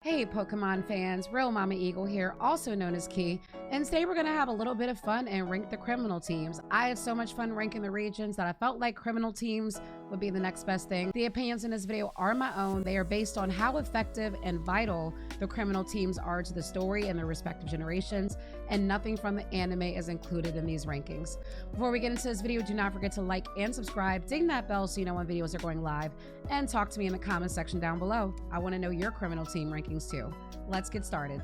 Hey Pokemon fans, Real Mama Eagle here, also known as Key, and today we're going to have a little bit of fun and rank the criminal teams. I had so much fun ranking the regions that I felt like criminal teams would be the next best thing. The opinions in this video are my own. They are based on how effective and vital the criminal teams are to the story and their respective generations, and nothing from the anime is included in these rankings. Before we get into this video, do not forget to like and subscribe, ding that bell so you know when videos are going live, and talk to me in the comment section down below. I want to know your criminal team rankings too. Let's get started.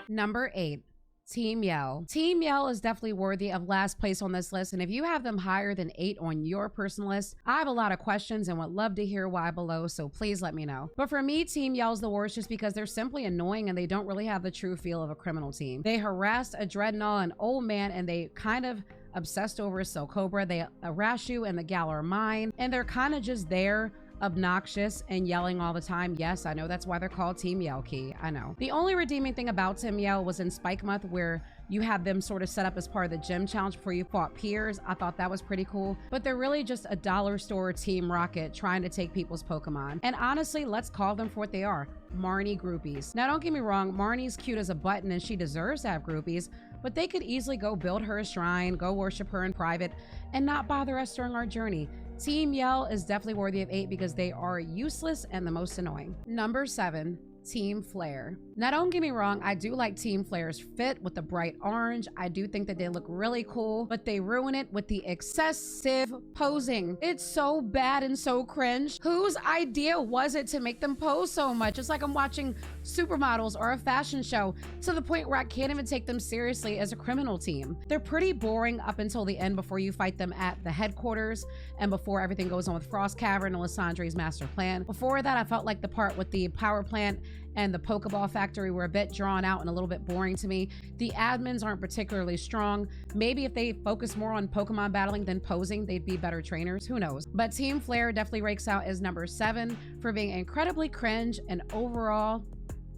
Number 8. Team Yell. Team Yell is definitely worthy of last place on this list, and if you have them higher than 8 on your personal list, I have a lot of questions and would love to hear why below, so please let me know. But for me, Team Yell is the worst just because they're simply annoying and they don't really have the true feel of a criminal team. They harassed a Dreadnought, an old man, and they kind of obsessed over a Silk Cobra. They harass you and the gal are mine, and they're kind of just there, obnoxious and yelling all the time. Yes, I know that's why they're called Team Yell, Key. I know. The only redeeming thing about Team Yell was in Spike Month, where you have them sort of set up as part of the gym challenge before you fought peers. I thought that was pretty cool, but they're really just a dollar store Team Rocket trying to take people's Pokemon. And honestly, let's call them for what they are: Marnie groupies. Now, don't get me wrong, Marnie's cute as a button and she deserves to have groupies, but they could easily go build her a shrine, go worship her in private, and not bother us during our journey. Team Yell is definitely worthy of 8 because they are useless and the most annoying. Number 7. Team Flare. Now, don't get me wrong, I do like Team Flare's fit with the bright orange. I do think that they look really cool, but they ruin it with the excessive posing. It's so bad and so cringe. Whose idea was it to make them pose so much? It's like I'm watching supermodels or a fashion show, to the point where I can't even take them seriously as a criminal team. They're pretty boring up until the end, before you fight them at the headquarters and before everything goes on with Frost Cavern and Lysandre's master plan. Before that, I felt like the part with the power plant and the Pokeball factory were a bit drawn out and a little bit boring to me. The admins aren't particularly strong. Maybe if they focus more on Pokemon battling than posing, they'd be better trainers. Who knows? But Team Flare definitely ranks out as number 7 for being incredibly cringe and overall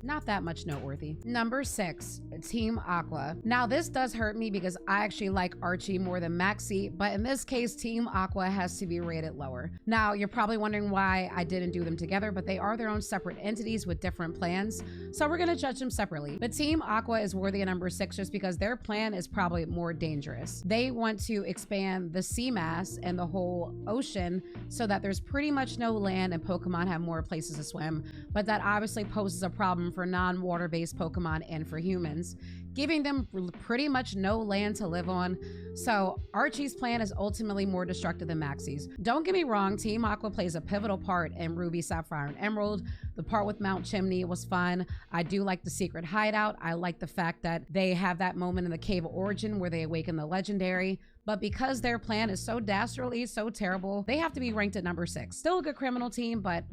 not that much noteworthy. Number 6, Team Aqua. Now, this does hurt me because I actually like Archie more than Maxie, but in this case, Team Aqua has to be rated lower. Now, you're probably wondering why I didn't do them together, but they are their own separate entities with different plans, so we're gonna judge them separately. But Team Aqua is worthy of number 6 just because their plan is probably more dangerous. They want to expand the sea mass and the whole ocean so that there's pretty much no land and Pokemon have more places to swim, but that obviously poses a problem for non-water-based Pokemon and for humans, giving them pretty much no land to live on. So Archie's plan is ultimately more destructive than Maxie's. Don't get me wrong, Team Aqua plays a pivotal part in Ruby, Sapphire, and Emerald. The part with Mount Chimney was fun. I do like the secret hideout. I like the fact that they have that moment in the Cave of Origin where they awaken the legendary. But because their plan is so dastardly, so terrible, they have to be ranked at number 6. Still a good criminal team, but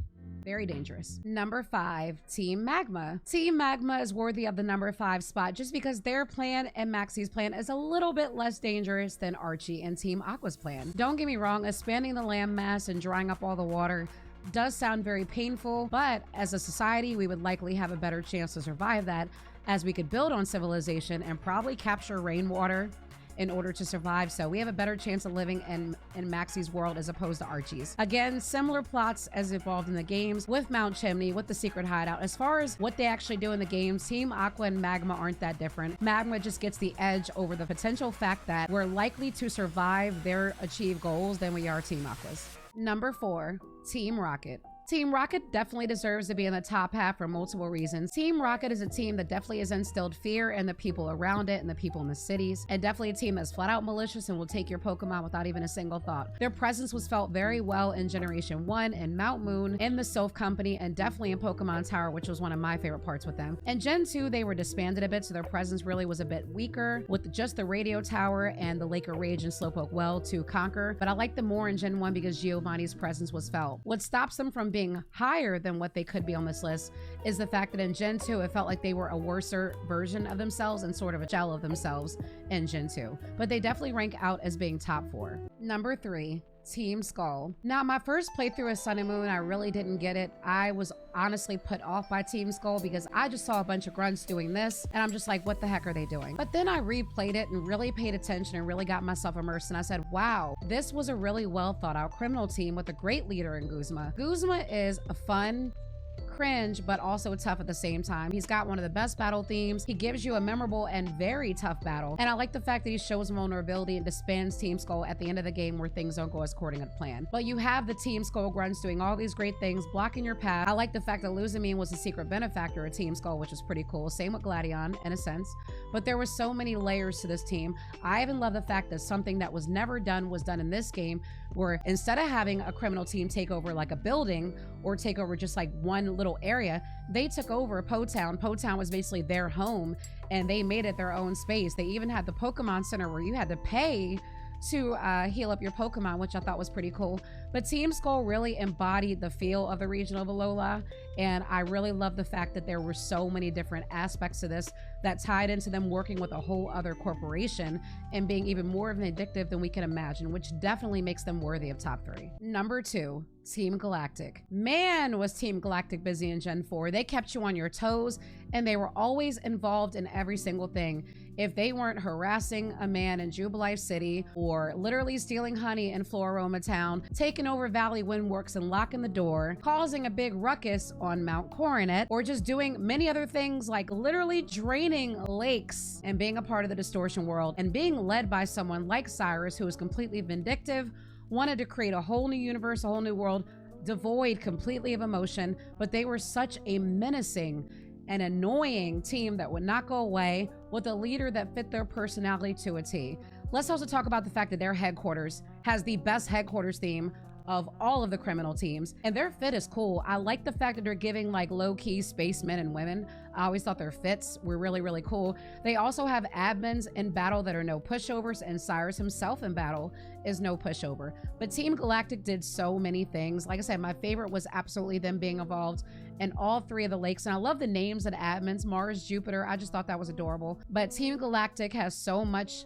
very dangerous. Number 5, Team Magma. Team Magma is worthy of the number 5 spot just because their plan and Maxie's plan is a little bit less dangerous than Archie and Team Aqua's plan. Don't get me wrong, expanding the land mass and drying up all the water does sound very painful, but as a society, we would likely have a better chance to survive that, as we could build on civilization and probably capture rainwater in order to survive. So we have a better chance of living in Maxie's world as opposed to Archie's. Again, similar plots as involved in the games with Mount Chimney, with the secret hideout. As far as what they actually do in the games, Team Aqua and Magma aren't that different. Magma just gets the edge over the potential fact that we're likely to survive their achieved goals than we are Team Aqua's. Number 4, Team Rocket. Team Rocket definitely deserves to be in the top half for multiple reasons. Team Rocket is a team that definitely has instilled fear in the people around it and the people in the cities, and definitely a team that's flat out malicious and will take your Pokemon without even a single thought. Their presence was felt very well in Generation 1, in Mount Moon, in the Sylph Company, and definitely in Pokemon Tower, which was one of my favorite parts with them. In Gen 2, they were disbanded a bit, so their presence really was a bit weaker, with just the Radio Tower and the Lake of Rage and Slowpoke Well to conquer, but I like them more in Gen 1 because Giovanni's presence was felt. What stops them from being higher than what they could be on this list is the fact that in Gen 2, it felt like they were a worser version of themselves and sort of a shell of themselves in Gen 2. But they definitely rank out as being top 4. Number 3, Team Skull. Now, my first playthrough of Sun and Moon, I really didn't get it. I was honestly put off by Team Skull because I just saw a bunch of grunts doing this and I'm just like, what the heck are they doing? But then I replayed it and really paid attention and really got myself immersed, and I said, wow, this was a really well thought out criminal team with a great leader in Guzma. Guzma is a fun, cringe, but also tough at the same time. He's got one of the best battle themes. He gives you a memorable and very tough battle. And I like the fact that he shows vulnerability and disbands Team Skull at the end of the game where things don't go as according to plan. But you have the Team Skull grunts doing all these great things, blocking your path. I like the fact that Luzamine was a secret benefactor of Team Skull, which is pretty cool. Same with Gladion in a sense. But there were so many layers to this team. I even love the fact that something that was never done was done in this game, where instead of having a criminal team take over like a building or take over just like one little area, they took over Po Town. Po Town was basically their home and they made it their own space. They even had the Pokemon Center where you had to pay to heal up your Pokemon, which I thought was pretty cool. But Team Skull really embodied the feel of the region of Alola, and I really love the fact that there were so many different aspects to this that tied into them working with a whole other corporation and being even more vindictive than we can imagine, which definitely makes them worthy of top 3. Number 2, Team Galactic. Man, was Team Galactic busy in Gen 4. They kept you on your toes and they were always involved in every single thing. If they weren't harassing a man in Jubilife City or literally stealing honey in Floroma Town, taking over Valley Windworks and locking the door, causing a big ruckus on Mount Coronet, or just doing many other things like literally draining lakes and being a part of the distortion world and being led by someone like Cyrus, who was completely vindictive, wanted to create a whole new universe, a whole new world, devoid completely of emotion, but they were such a menacing and annoying team that would not go away, with a leader that fit their personality to a T. Let's also talk about the fact that their headquarters has the best headquarters theme of all of the criminal teams, and their fit is cool. I like the fact that they're giving like low-key spacemen and women. I always thought their fits were really, really cool. They also have admins in battle that are no pushovers, and Cyrus himself in battle is no pushover. But Team Galactic did so many things. Like I said, my favorite was absolutely them being involved in all 3 of the lakes, and I love the names of the admins, Mars, Jupiter. I just thought that was adorable. But Team Galactic has so much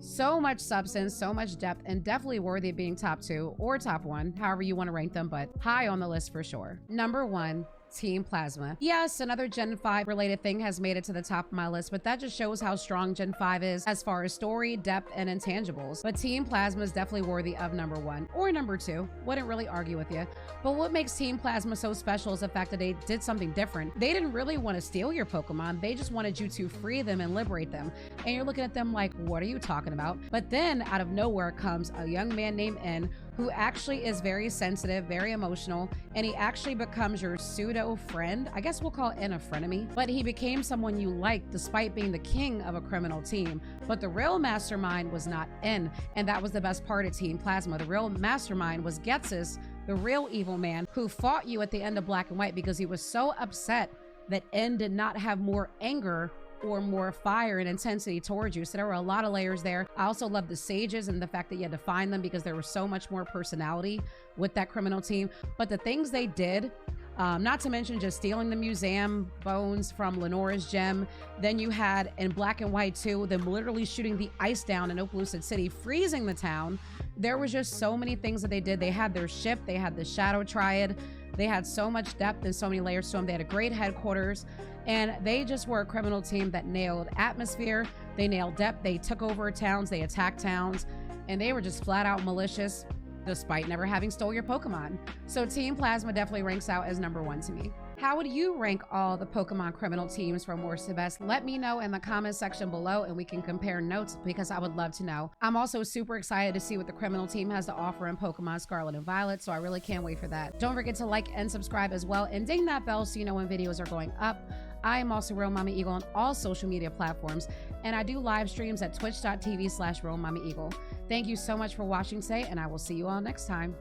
substance, so much depth, and definitely worthy of being top 2 or top 1, however you want to rank them, but high on the list for sure. Number 1, Team Plasma. Yes, another Gen 5 related thing has made it to the top of my list, but that just shows how strong Gen 5 is as far as story, depth, and intangibles. But Team Plasma is definitely worthy of number 1 or number 2. Wouldn't really argue with you. But what makes Team Plasma so special is the fact that they did something different. They didn't really want to steal your Pokemon. They just wanted you to free them and liberate them. And you're looking at them like, what are you talking about? But then out of nowhere comes a young man named N, who actually is very sensitive, very emotional, and he actually becomes your pseudo friend. I guess we'll call N a frenemy, but he became someone you liked despite being the king of a criminal team. But the real mastermind was not N, and that was the best part of Team Plasma. The real mastermind was Getsus, the real evil man who fought you at the end of Black and White because he was so upset that N did not have more anger or more fire and intensity towards you. So there were a lot of layers there. I also love the sages and the fact that you had to find them because there was so much more personality with that criminal team. But the things they did, not to mention just stealing the museum bones from Lenora's gem. Then you had in Black and White 2, them literally shooting the ice down in Opelucid City, freezing the town. There was just so many things that they did. They had their ship, they had the Shadow Triad. They had so much depth and so many layers to them. They had a great headquarters, and they just were a criminal team that nailed atmosphere. They nailed depth. They took over towns. They attacked towns, and they were just flat out malicious despite never having stole your Pokemon. So Team Plasma definitely ranks out as number 1 to me. How would you rank all the Pokemon criminal teams from worst to best? Let me know in the comment section below and we can compare notes because I would love to know. I'm also super excited to see what the criminal team has to offer in Pokemon Scarlet and Violet, so I really can't wait for that. Don't forget to like and subscribe as well, and ding that bell so you know when videos are going up. I am also Real Mama Eagle on all social media platforms, and I do live streams at twitch.tv/RealMamaEagle. Thank you so much for watching today, and I will see you all next time.